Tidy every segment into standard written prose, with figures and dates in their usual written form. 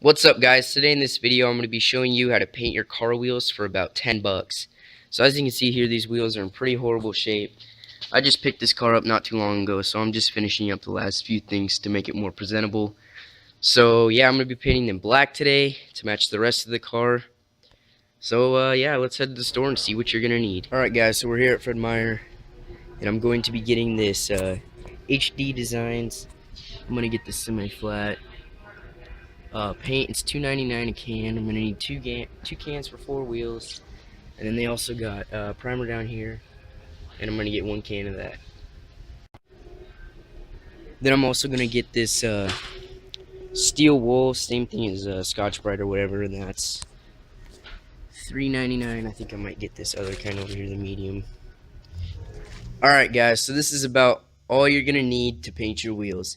What's up, guys? Today in this video I'm going to be showing you how to paint your car wheels for about 10 bucks. So as you can see here, these wheels are in pretty horrible shape. I just picked this car up not too long ago, so I'm just finishing up the last few things to make it more presentable. So yeah, I'm going to be painting them black today to match the rest of the car. So yeah, let's head to the store and see what you're going to need. Alright guys, so we're here at Fred Meyer, and I'm going to be getting this HD Designs. I'm going to get the semi-flat. Paint, it's $2.99 a can. I'm gonna need two cans for 4 wheels, and then they also got primer down here, and I'm gonna get 1 can of that. Then I'm also gonna get this steel wool, same thing as Scotch-Brite or whatever, and that's $3.99. I think I might get this other kind over here, the medium. Alright guys, so this is about all you're gonna need to paint your wheels.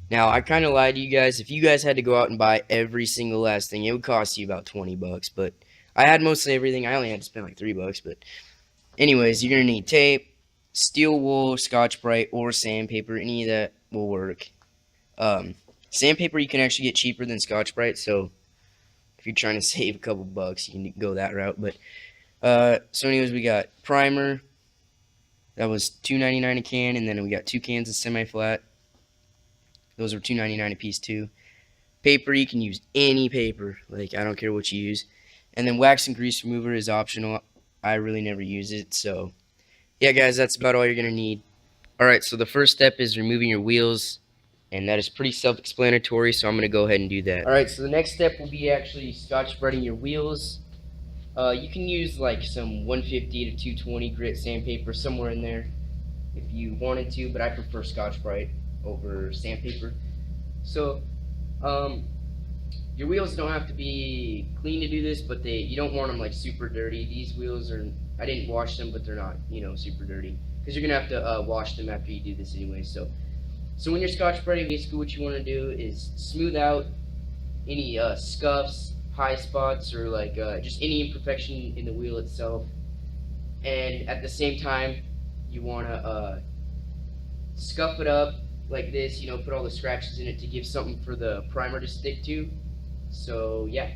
Now, I kind of lied to you guys. If you guys had to go out and buy every single last thing, it would cost you about 20 bucks. But I had mostly everything. I only had to spend like 3 bucks. But anyways, you're going to need tape, steel wool, Scotch-Brite, or sandpaper. Any of that will work. Sandpaper you can actually get cheaper than Scotch-Brite. So if you're trying to save a couple bucks, you can go that route. But so anyways, we got primer. That was $2.99 a can. And then we got 2 cans of semi-flat. Those are $2.99 a piece too. Paper, you can use any paper. Like, I don't care what you use. And then wax and grease remover is optional. I really never use it. So, yeah, guys, that's about all you're going to need. Alright, so the first step is removing your wheels. And that is pretty self-explanatory, so I'm going to go ahead and do that. Alright, so the next step will be actually Scotch-Briting your wheels. You can use like some 150 to 220 grit sandpaper somewhere in there if you wanted to, but I prefer Scotch-Brite over sandpaper. So your wheels don't have to be clean to do this, but you don't want them like super dirty. These wheels are, I didn't wash them, but they're not, super dirty, because you're gonna have to wash them after you do this anyway. So when you're Scotch-Briting, basically what you want to do is smooth out any scuffs, high spots, or like just any imperfection in the wheel itself. And at the same time, you want to scuff it up like this, put all the scratches in it to give something for the primer to stick to. So yeah.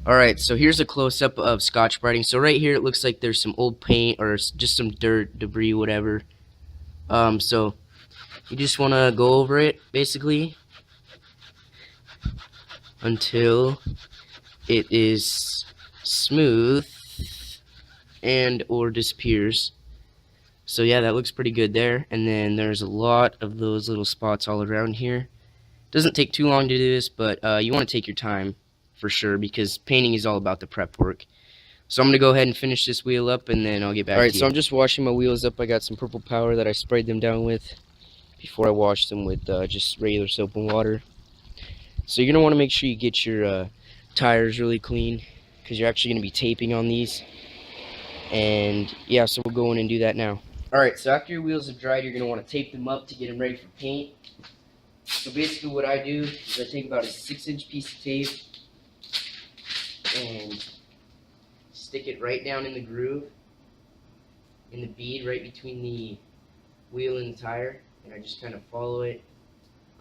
Alright, so here's a close-up of Scotch-Briting. So right here it looks like there's some old paint or just some dirt, debris, whatever. So you just want to go over it basically until it is smooth and or disappears. So yeah, that looks pretty good there. And then there's a lot of those little spots all around here. Doesn't take too long to do this, but you want to take your time for sure, because painting is all about the prep work. So I'm going to go ahead and finish this wheel up, and then I'll get back to you. Alright, so I'm just washing my wheels up. I got some purple powder that I sprayed them down with before I washed them with just regular soap and water. So you're going to want to make sure you get your tires really clean, because you're actually going to be taping on these. And yeah, so we'll go in and do that now. Alright, so after your wheels have dried, you're going to want to tape them up to get them ready for paint. So basically what I do is I take about a 6-inch piece of tape and stick it right down in the groove, in the bead right between the wheel and the tire, and I just kind of follow it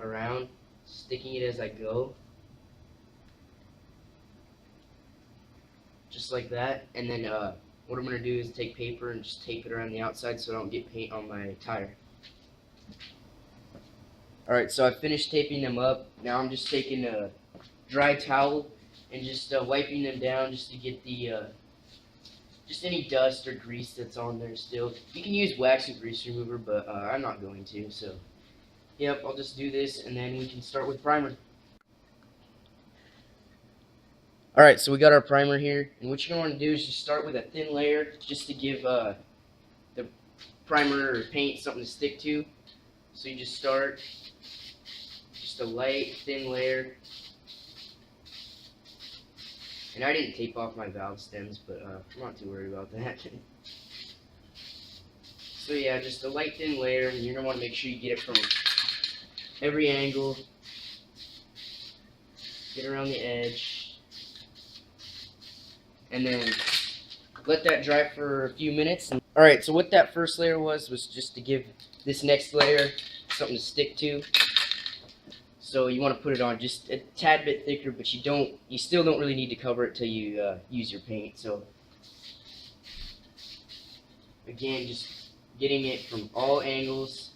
around, sticking it as I go. Just like that. And then what I'm going to do is take paper and just tape it around the outside so I don't get paint on my tire. Alright, so I finished taping them up. Now I'm just taking a dry towel and just wiping them down just to get the just any dust or grease that's on there still. You can use wax and grease remover, but I'm not going to. So yep, I'll just do this and then we can start with primer. Alright, so we got our primer here, and what you're going to want to do is just start with a thin layer just to give the primer or paint something to stick to. So you just start just a light thin layer, and I didn't tape off my valve stems, but I'm not too worried about that. So yeah, just a light thin layer, and you're going to want to make sure you get it from every angle, get around the edge. And then let that dry for a few minutes. Alright, so what that first layer was just to give this next layer something to stick to. So you want to put it on just a tad bit thicker, but you still don't really need to cover it till you use your paint. So again, just getting it from all angles.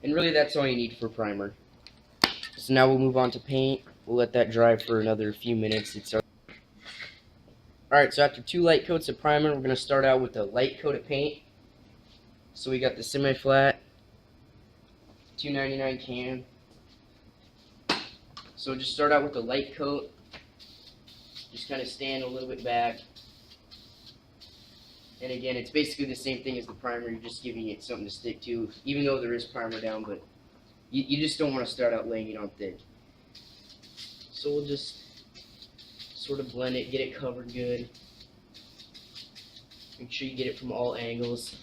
And really that's all you need for primer. So now we'll move on to paint. We'll let that dry for another few minutes. Alright, so after 2 light coats of primer, we're going to start out with a light coat of paint. So we got the semi-flat, $2.99 can. So just start out with a light coat. Just kind of stand a little bit back. And again, it's basically the same thing as the primer. You're just giving it something to stick to, even though there is primer down, but you just don't want to start out laying it on thick. So we'll just sort of blend it, get it covered good. Make sure you get it from all angles.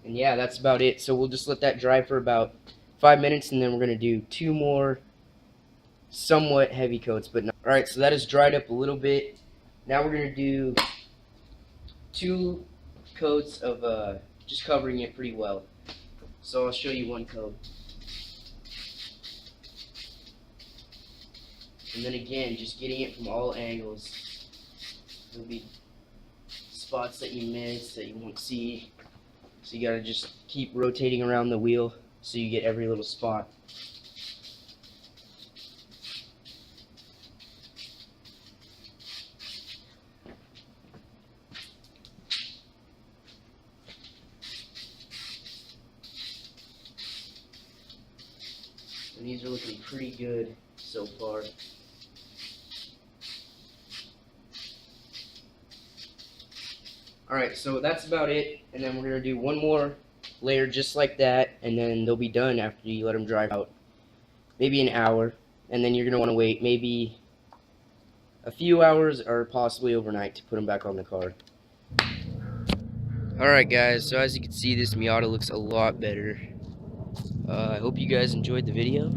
And yeah, that's about it. So we'll just let that dry for about 5 minutes, and then we're going to do 2 more somewhat heavy coats. But not. Alright, so that has dried up a little bit. Now we're going to do 2 coats of just covering it pretty well. So I'll show you one coat. And then again, just getting it from all angles. There'll be spots that you miss that you won't see. So you gotta just keep rotating around the wheel so you get every little spot. And these are looking pretty good so far. Alright, so that's about it, and then we're going to do one more layer just like that, and then they'll be done after you let them dry out. Maybe an hour, and then you're going to want to wait maybe a few hours or possibly overnight to put them back on the car. Alright guys, so as you can see, this Miata looks a lot better. I hope you guys enjoyed the video.